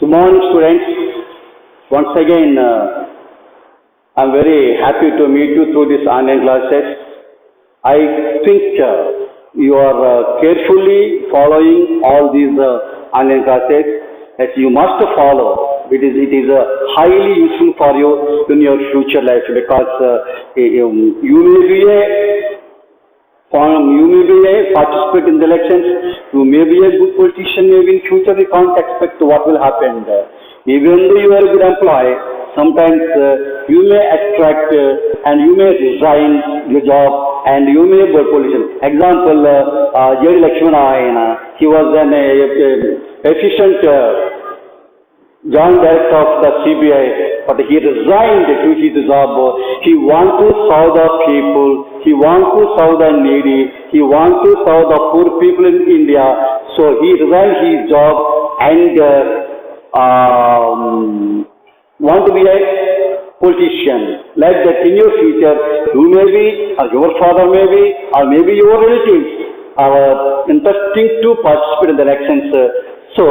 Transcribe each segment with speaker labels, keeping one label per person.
Speaker 1: Good morning, students. Once again, I'm very happy to meet you through this online classes. I think you are carefully following all these online classes as you must follow. It is highly useful for you in your future life because you may be participate in the elections. You may be a good politician. Maybe in future we can't expect what will happen. Even though you are a good employee, sometimes you may attract and you may resign your job and you may be a politician. Example, J.D. Lakshmana, he was an efficient joint director of the CBI, but he resigned to his job. He wants to serve the people. He wants to serve the needy. He wants to serve the poor people in India. So he resigned his job and want to be a politician. Like that in your future, you may be, or your father may be, or maybe your relatives are interesting to participate in the elections. So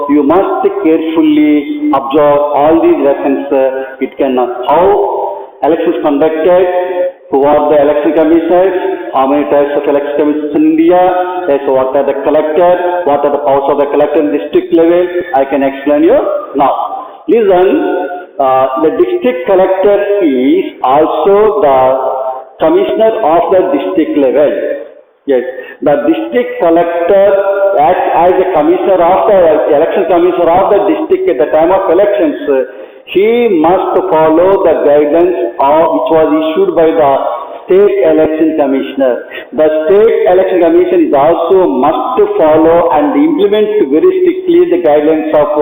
Speaker 1: you must carefully observe all these lessons. It can how elections conducted, who are the election commissioners, how many types of election commissioners in India, so what are the collectors, what are the powers of the collector in district level. I can explain you now. Listen, the district collector is also the commissioner of the district level. Yes, the district collector acts as a commissioner of the election commissioner of the district at the time of elections. He must follow the guidance which was issued by the state election commissioner. The state election commission is also must follow and implement very strictly the guidelines of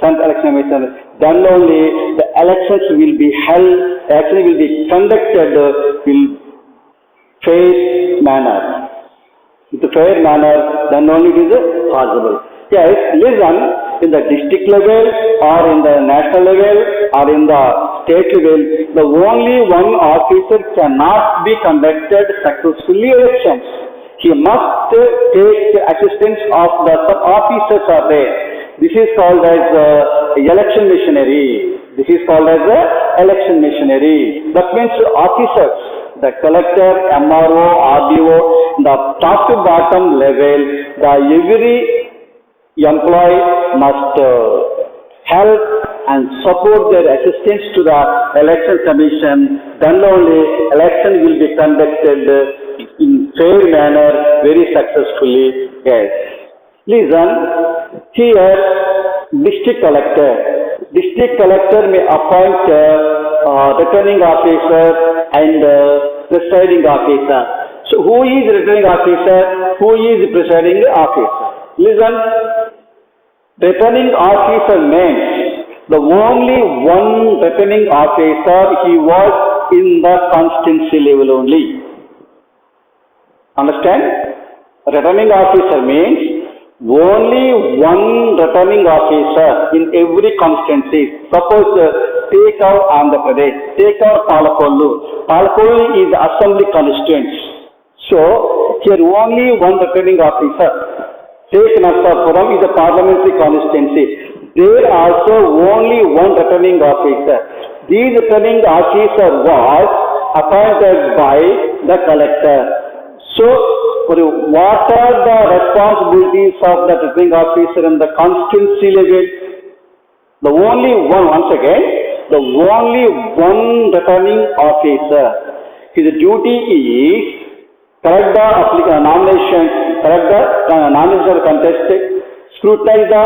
Speaker 1: central election commission. Then only the elections will be held, actually will be conducted in fair manner. In a fair manner, then only it is possible. Yes, listen, in the district level or in the national level or in the state level, the only one officer cannot be conducted successfully elections. He must take assistance of the sub-officers are there. This is called as election missionary. This is called as election missionary. That means officers. The collector, MRO, RDO, the top to bottom level, every employee must help and support their assistance to the election commission. Then only election will be conducted in fair manner, very successfully. Yes. Listen, here district collector. District collector may appoint returning officer and presiding officer. So who is returning officer? Who is presiding officer? Listen, returning officer means the only one returning officer, he was in the constituency level only. Understand? Returning officer means only one returning officer in every constituency. Suppose take our Andhra Pradesh, take our Palakolu. Palakolu is assembly constituency. So here only one returning officer. Take Narsapuram is a parliamentary constituency. There also only one returning officer. This returning officer was appointed by the collector. So what are the responsibilities of the returning officer in the constituency level? The only one, once again, the only one returning officer. His duty is correct the nominations, correct the nominations are contested, scrutinize the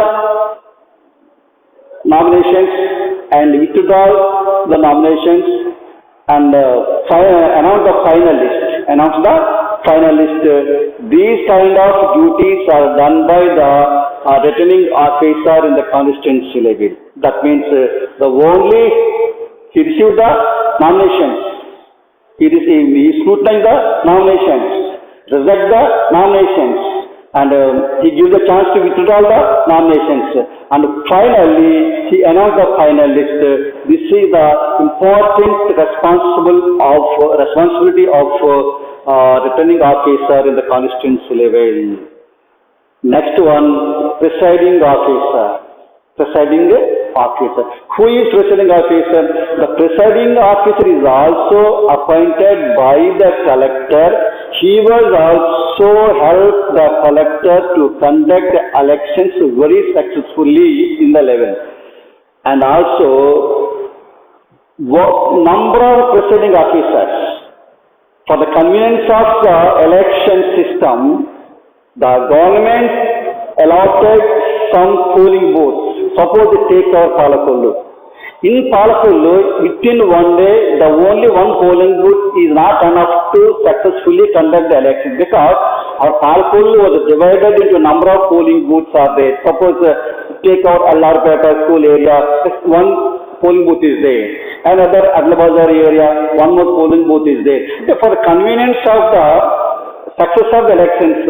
Speaker 1: nominations and withdraw the nominations and announce the final list. Announce the final list. These kind of duties are done by the returning officer in the constituency level. That means the only he received the nominations. He scrutinized the nominations, reject the nominations, and he gives the chance to withdraw the nominations. And finally, he announced the final list. This is the important responsibility of returning officer in the constituency level. Next one, presiding officer. presiding officer. Who is presiding officer? The presiding officer is also appointed by the collector. He was also helped the collector to conduct elections very successfully in the level. And also, number of presiding officers. For the convenience of the election system, the government allotted some polling booths. Suppose take our Palakollu. In Palakollu, within one day, the only one polling booth is not enough to successfully conduct the election, because our Palakollu was divided into a number of polling booths are there. Suppose take our Allarpeta school area, one polling booth is there. Another Adlabazar area, one more polling booth is there. For the convenience of the success of the elections,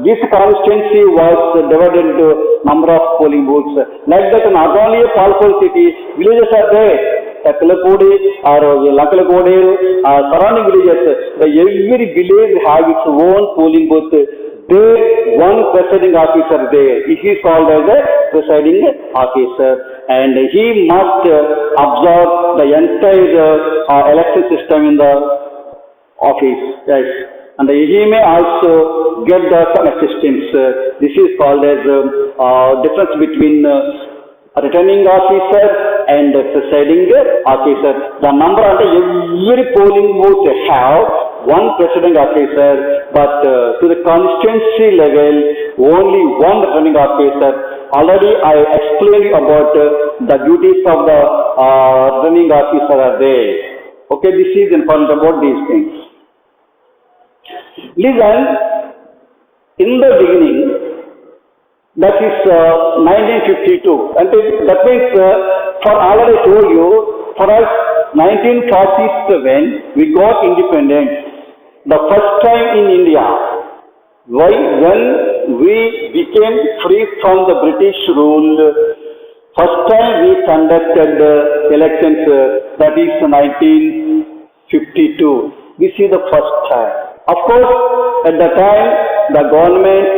Speaker 1: this constituency was divided into number of polling booths. Like that, not only Palkol city, villages are there. Takalakodi or Lakalakodi, surrounding villages, every village has its own polling booth. There, one presiding officer there. He is called as a presiding officer, and he must observe the entire election system in the office. Yes. And he may also get some assistance. This is called as difference between returning officer and presiding officer. The number of every polling booth have one presiding officer, but to the constituency level, only one returning officer. Already I explained about the duties of the returning officer are there. Okay, this is important about these things. Listen, in the beginning, that is 1952, and that means for already I told you, for us 1947 we got independence, the first time in India. Why? When we became free from the British rule, first time we conducted elections, that is 1952. This is the first time. Of course, at the time, the government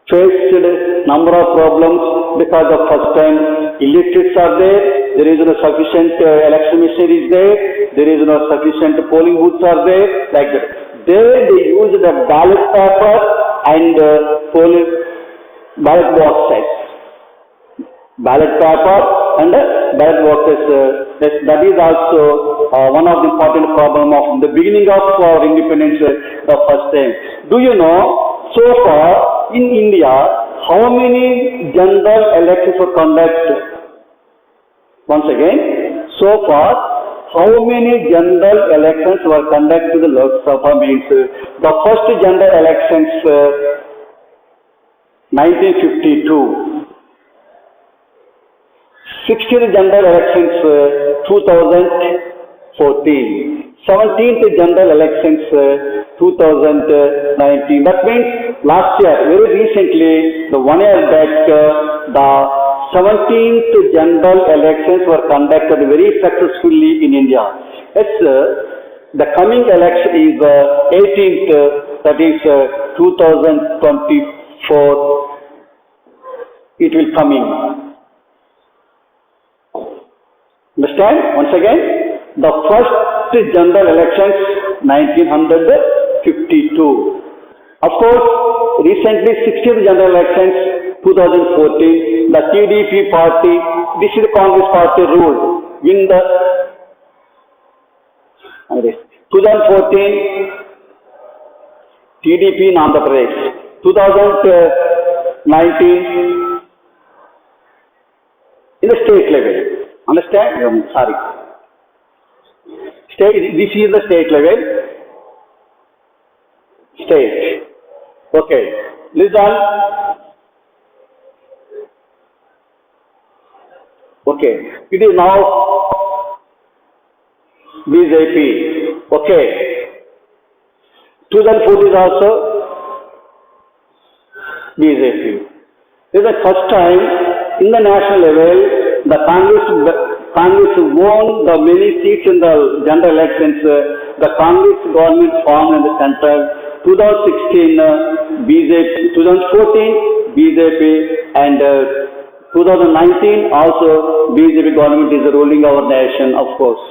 Speaker 1: faced number of problems because the first time illiterates are there is no sufficient election machinery is there is no sufficient polling booths are there, like that. There they used the ballot paper and ballot boxes. Ballot paper and ballot boxes. That is also one of the important problem of the beginning of our independence, the first time. Do you know, so far in India, how many general elections were conducted? Once again, so far, how many general elections were conducted to the Lok Sabha means the first general elections 1952. 16th general elections 2014, 17th general elections 2019. That means last year, very recently, the 1 year back, the 17th general elections were conducted very successfully in India. Yes, the coming election is 18th, that is 2024. It will come in. Understand? Once again, the first general elections 1952. Of course, recently 16th general elections 2014, the TDP party, this is the Congress party ruled, win the 2014 TDP in Andhra Pradesh, 2019 in the state level. Understand? Sorry. State, this is the state level. State. Okay. Listen. Okay. It is now BJP. Okay. 2014 is also BJP. This is the first time in the national level the Congress won the many seats in the general elections. The Congress government formed in the central. 2016 BJP, 2014 BJP, and 2019 also BJP government is ruling our nation, of course.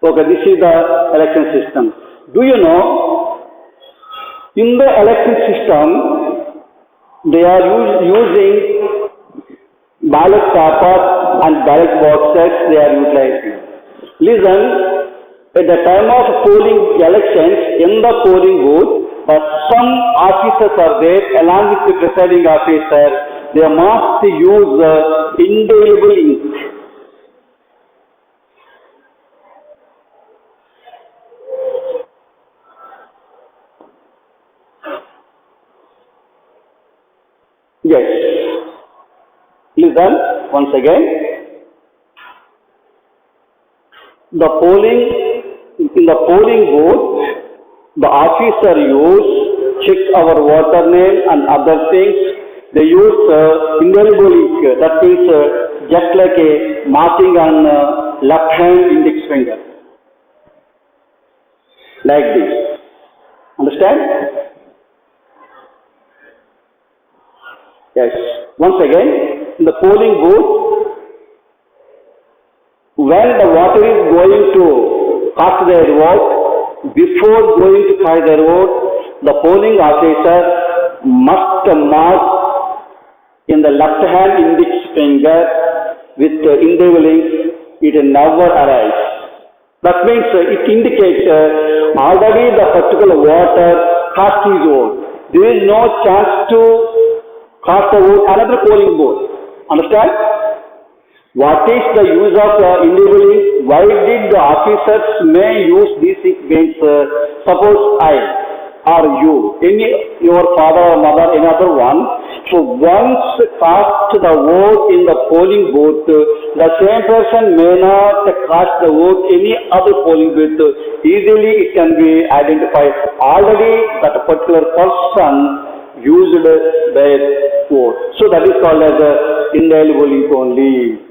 Speaker 1: Okay, this is the election system. Do you know, in the election system, they are using ballot papers and ballot boxes they are utilizing. Listen, at the time of polling elections, in the polling booth, some officers are there along with the presiding officer. They must use indelible ink. Yes. Listen once again. The polling in the polling booth, the officer check our voter name and other things. They use indelible ink. That means just like a marking on left hand index finger, like this. Understand? Yes. Once again, in the polling booth, when the voter is going to cast their vote, before going to cast their vote, the polling officer must mark in the left hand index finger with indelible ink. It never arrives. That means it indicates already the particular voter cast his vote. There is no chance to cast a vote another polling booth. Understand? What is the use of indelible ink? Why did the officers may use this ink means suppose I or you, your father or mother, another one. So once cast the vote in the polling booth, the same person may not cast the vote any other polling booth. Easily it can be identified. Already that particular person used their vote. So that is called as indelible ink only.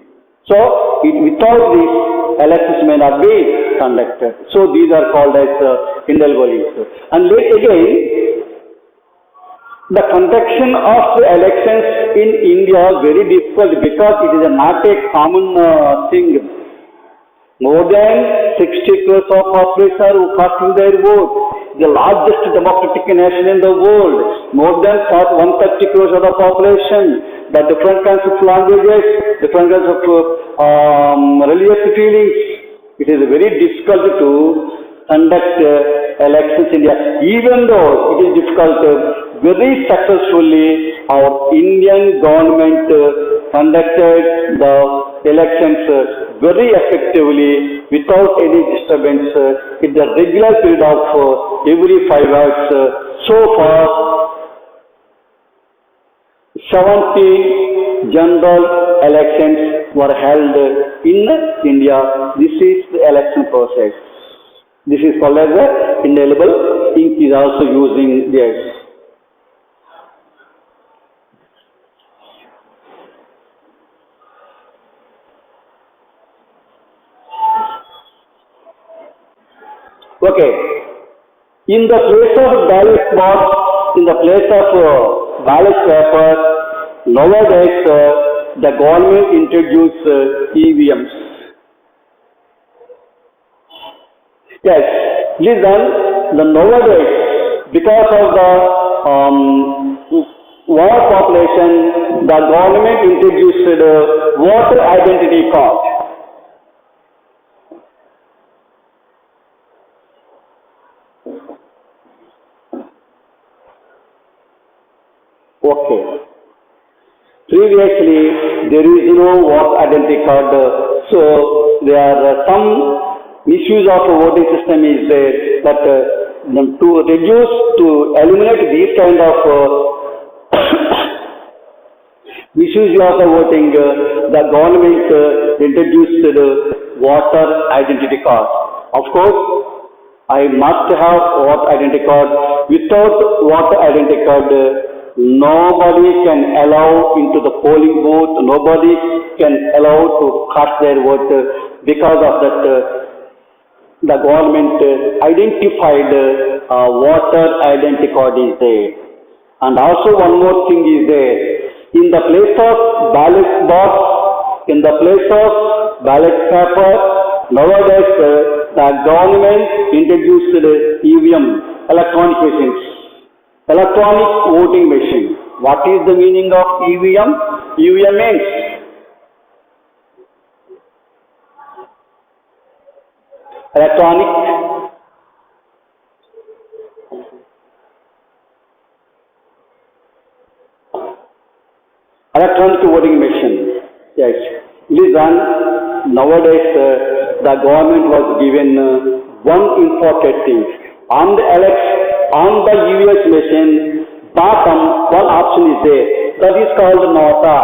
Speaker 1: So without this, elections may not be conducted. So these are called as indelible ink. And again, the conduction of the elections in India very difficult because it is not a common thing. More than 60 crores of population are casting their vote. The largest democratic nation in the world. More than 130 crores of the population. The different kinds of languages, different kinds of religious feelings. It is very difficult to conduct elections in India. Even though it is difficult, very successfully our Indian government conducted the elections very effectively without any disturbance in the regular period of every 5 hours. So far, 70 general elections were held in India. This is the election process. This is called as the indelible ink is also using this. Okay. In the place of ballot box, in the place of ballot paper, nowadays the government introduced EVMs. Yes, listen, the nowadays, because of the war population, the government introduced voter identity card. Okay. Previously, there is no voter identity card, so there are some misuse of voting system is there, but to reduce, to eliminate these kind of misuse of the voting, the government introduced voter identity card. Of course, I must have voter identity card. Without voter identity card, nobody can allow into the polling booth, nobody can allow to cast their vote because of that the government identified voter identity card is there. And also one more thing is there. In the place of ballot box, in the place of ballot paper, nowadays the government introduced EVM, electronic machines, electronic voting machine. What is the meaning of EVM? EVM means electronic electronic voting machine. Yes. Listen, nowadays the government was given one important thing. On the on the UVS machine, bottom one option is there. That is called nota.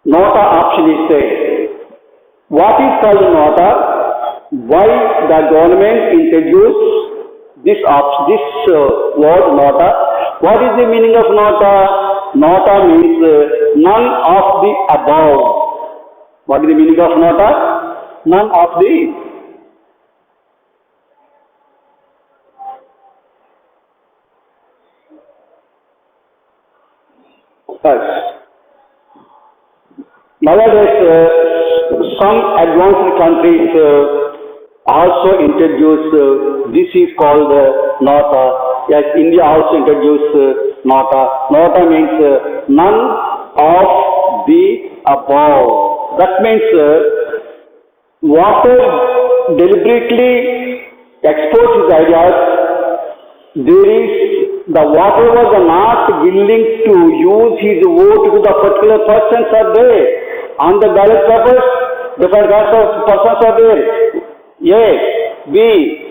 Speaker 1: Nota option is there. What is called nota? Why the government introduced this word nota? What is the meaning of nota? Nota means none of the above. What is the meaning of nota? None of the first. Nowadays, some advanced countries also introduce, this is called nota. Yes, India also introduced nota. Nota means none of the above. That means water deliberately exports his ideas. The water was not willing to use his vote to the particular persons are there. On the ballot papers, different kinds of persons are there. A, B,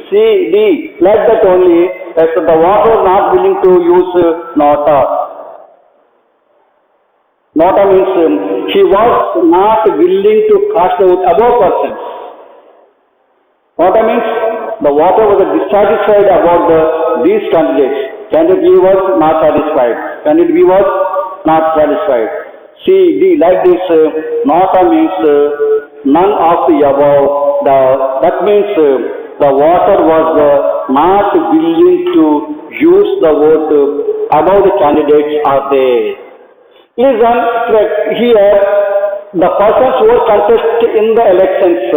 Speaker 1: C, D, like that only. As the water was not willing to use nota. Nota means he was not willing to cast the vote above persons. Nota means the water was dissatisfied about these candidates. Candidate A was not satisfied. Candidate B was not satisfied. C, D, like this, nota means none of the above. That means the water was not willing to use the vote above the candidates are there. Listen, here the persons who contest in the elections,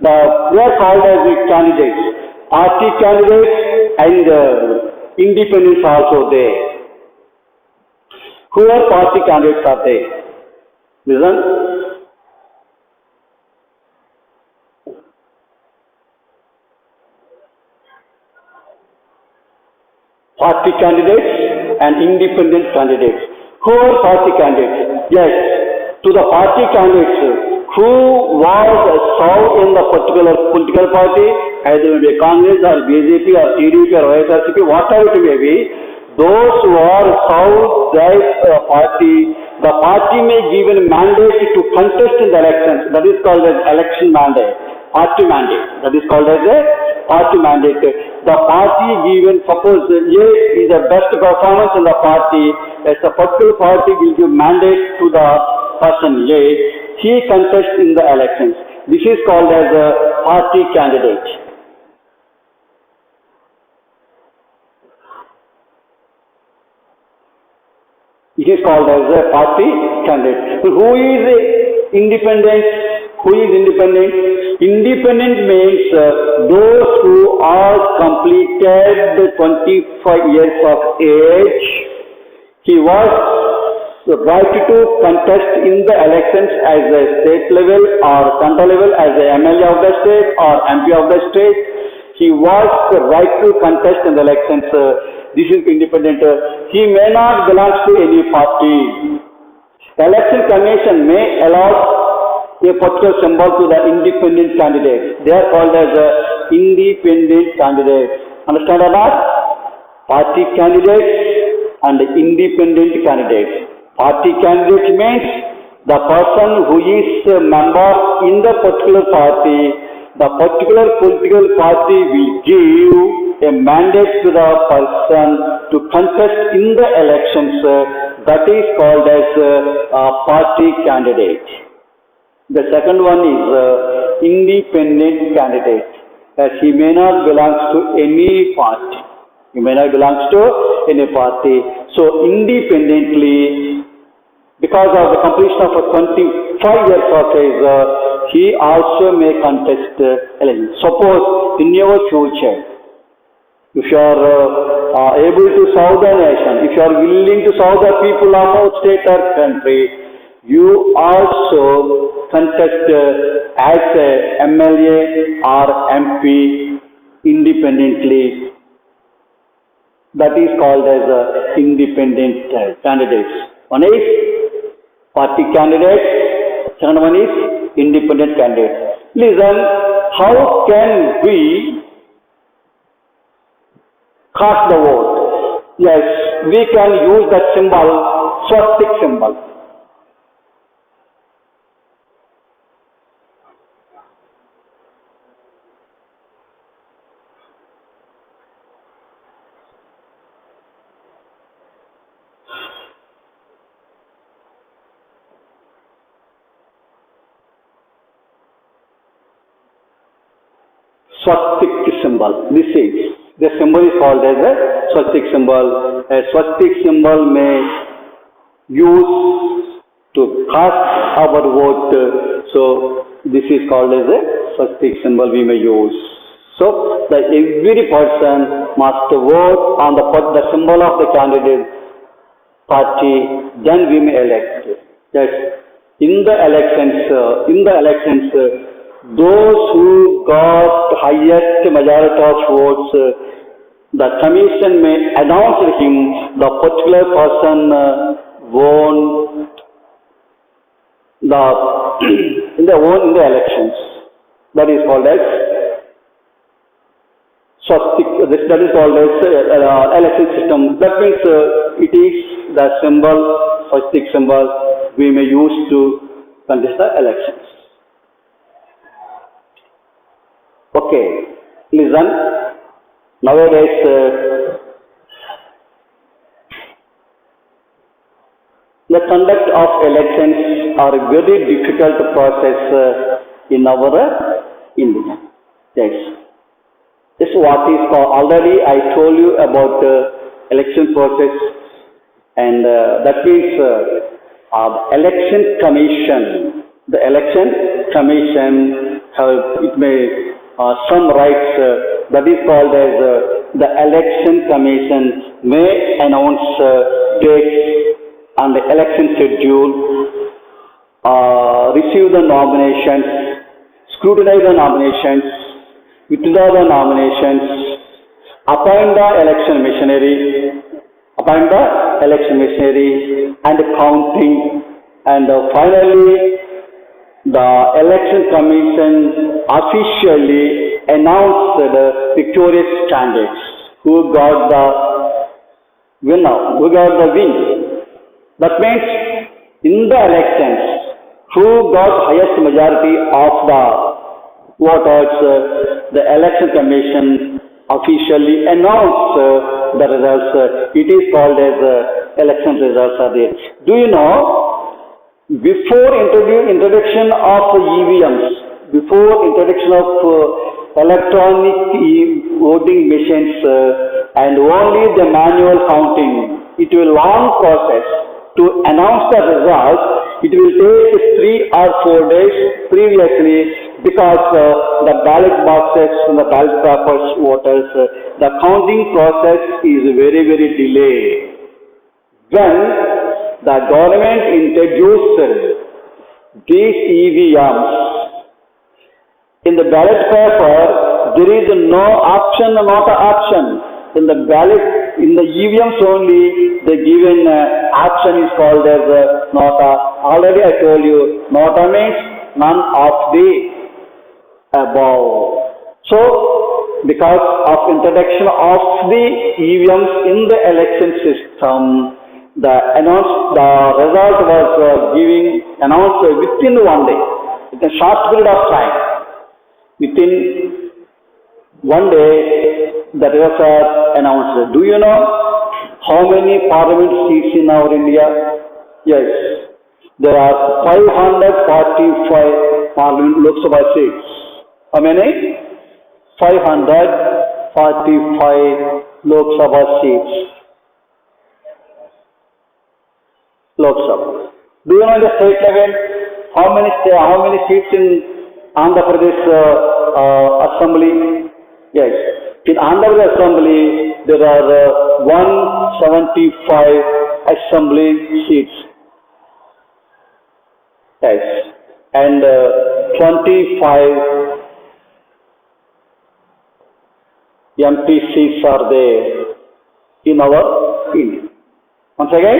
Speaker 1: they are called as the candidates, party candidates and independents also there. Who are party candidates are there? Listen. Party candidates and independent candidates. Who are party candidates? Yes, to the party candidates who was served in the particular political party, either it may be Congress or BJP or TDP or YSRCP, whatever it may be, those who are served that party, the party may give a mandate to contest in the elections. That is called as election mandate, party mandate. That is called as a party mandate. The party given, suppose A is the best performance in the party, as a particular party will give mandate to the person A, he contests in the elections. This is called as a party candidate. It is called as a party candidate. So who is independent? Who is independent? Independent means those who are completed 25 years of age. He was right to contest in the elections as a state level or central level, as a MLA of the state or MP of the state. He was right to contest in the elections. This is independent. He may not belong to any party. Election Commission may allot a particular symbol to the independent candidate. They are called as independent candidates. Understand or not? Party candidates and independent candidates. Party candidate means the person who is a member in the particular party. The particular political party will give a mandate to the person to contest in the elections. That is called as a party candidate. The second one is independent candidate, as he may not belong to any party. He may not belong to any party. So independently, because of the completion of a 25 years of his, he also may contest election. Suppose in your future, if you are able to serve the nation, if you are willing to serve the people of our state or country, you also contest as a MLA or MP independently. That is called as independent candidates. One is party candidate, second one is independent candidate. Listen, how can we cast the vote? Yes, we can use that symbol, swastik symbol. Swastik symbol. This is the symbol is called as a swastik symbol. A swastik symbol may use to cast our vote. So this is called as a swastik symbol we may use. So the every person must vote on the symbol of the candidate party. Then we may elect. Yes. In the elections, those who got highest majority of votes, the commission may announce him the particular person won in the elections. That is called as swastik. That is called as election system. That means it is the symbol, swastik symbol we may use to contest the elections. Okay, listen, nowadays the conduct of elections are a very difficult process in our India. Yes. This is what is called, already I told you about election process, and that means election commission. The election commission it may some rights that is called as the election commission may announce dates and the election schedule, receive the nominations, scrutinize the nominations, withdraw the nominations, appoint the election machinery, and counting, and finally the election commission officially announced the victorious candidates who got the win. That means in the elections, who got highest majority of the voters, the election commission officially announced the results. It is called as election results are there. Do you know? Before introduction of EVMs, before introduction of electronic voting machines and only the manual counting, it will long process to announce the results. It will take 3 or 4 days previously because the ballot boxes and the ballot papers voters, the counting process is very, very delayed. When the government introduced these EVMs, in the ballot paper, there is no option, not an option. In the ballot, in the EVMs only, the given option is called as nota. Already I told you, nota means none of the above. So, because of introduction of the EVMs in the election system, the result was announced within 1 day, in a short period of time. Within 1 day, the results are announced. Do you know how many parliament seats in our India? Yes, there are 545 parliament Lok Sabha seats. How many? 545 Lok Sabha seats. Lok Sabha. Do you know in the state level how many seats in Andhra Pradesh Assembly? Yes. In Andhra Pradesh Assembly, there are 175 Assembly seats. Yes. And 25 MP seats are there in our India. Once again,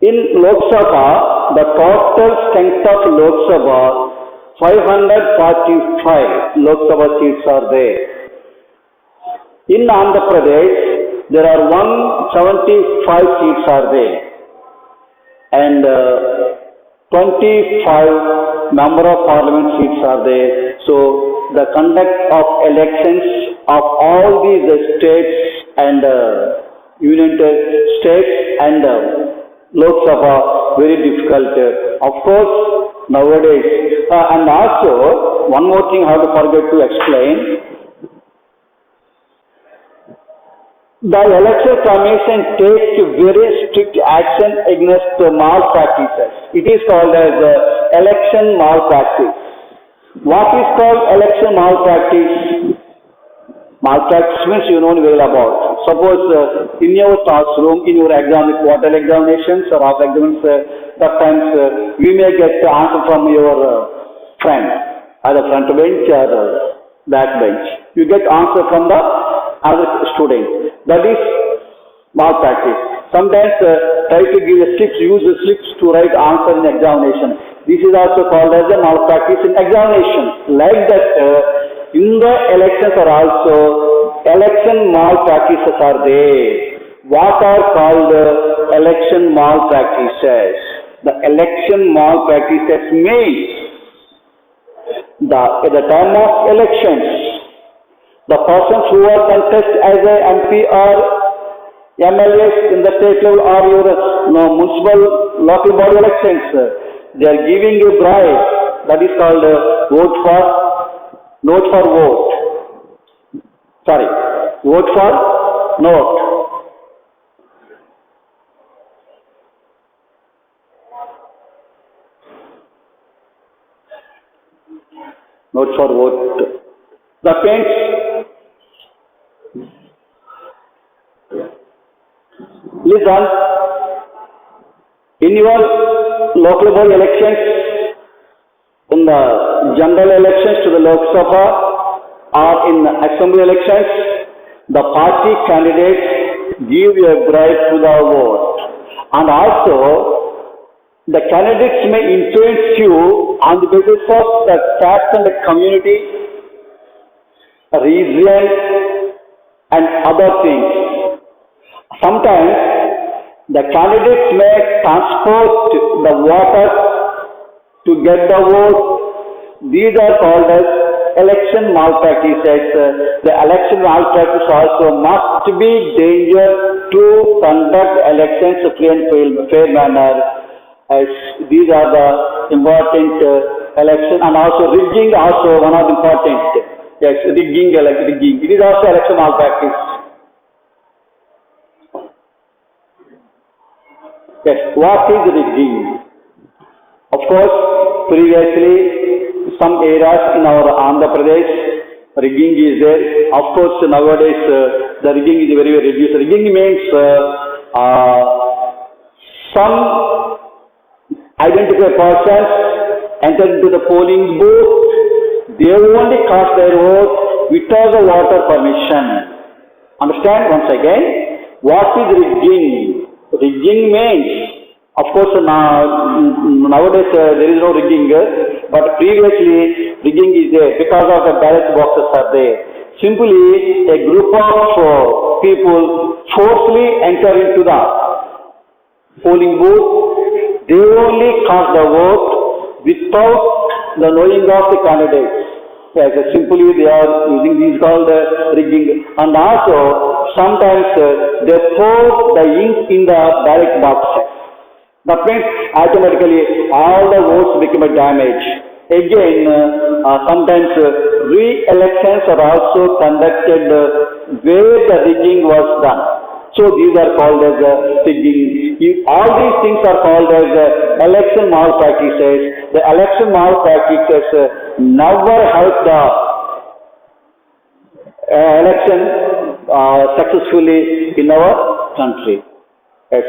Speaker 1: in Lok Sabha, the total strength of Lok Sabha, 545 Lok Sabha seats are there. In Andhra Pradesh, there are 175 seats are there. And 25 member of parliament seats are there. So the conduct of elections of all these states and union states and Lok Sabha very difficult. Of course, nowadays, and also one more thing I have to forget to explain. The election commission takes very strict action against malpractices. It is called as election malpractice. What is called election malpractice? Malpractice means you know well about. Suppose in your classroom, in your quarter examinations or half exams, sometimes we may get the answer from your friend, either front bench or back bench. You get answer from the other student. That is malpractice. Sometimes try to give a slips, use the slips to write answer in examination. This is also called as a malpractice in examination. Like that, in the elections are also election malpractices are there. What are called election malpractices? The election malpractices means at the time of elections, the persons who are contest as a MP or MLAs in the state level or your municipal local body elections, they are giving a bribe. That is called vote for vote. Sorry, vote for note. Note for vote. That means listen, in your local body elections, in the general elections to the Lok Sabha or in assembly elections, the party candidates give a bribe to the vote. And also, the candidates may influence you on the basis of the caste and the community, region, and other things. Sometimes the candidates may transport the voters to get the vote. These are called as election malpractices. The election malpractice also must be danger to conduct elections free and fair manner. As these are the important election, and also rigging also one of the important. Yes, rigging. It is also election malpractice. Yes, what is rigging? Of course, previously some areas in our Andhra Pradesh, rigging is there. Of course, nowadays the rigging is very, very reduced. Rigging means some identified persons enter into the polling booth. They only cast their vote without the voter permission. Understand once again? What is rigging? Rigging means, of course, nowadays there is no rigging, but previously rigging is there because of the ballot boxes are there. Simply, a group of people forcefully enter into the polling booth. They only cast the vote without the knowing of the candidates. Yes, simply they are using these called rigging. And also, sometimes they pour the ink in the ballot boxes. That means automatically all the votes become a damage. Again, sometimes re-elections are also conducted where the rigging was done. So these are called as rigging. All these things are called as election malpractices. The election malpractices never help the election successfully in our country. Yes.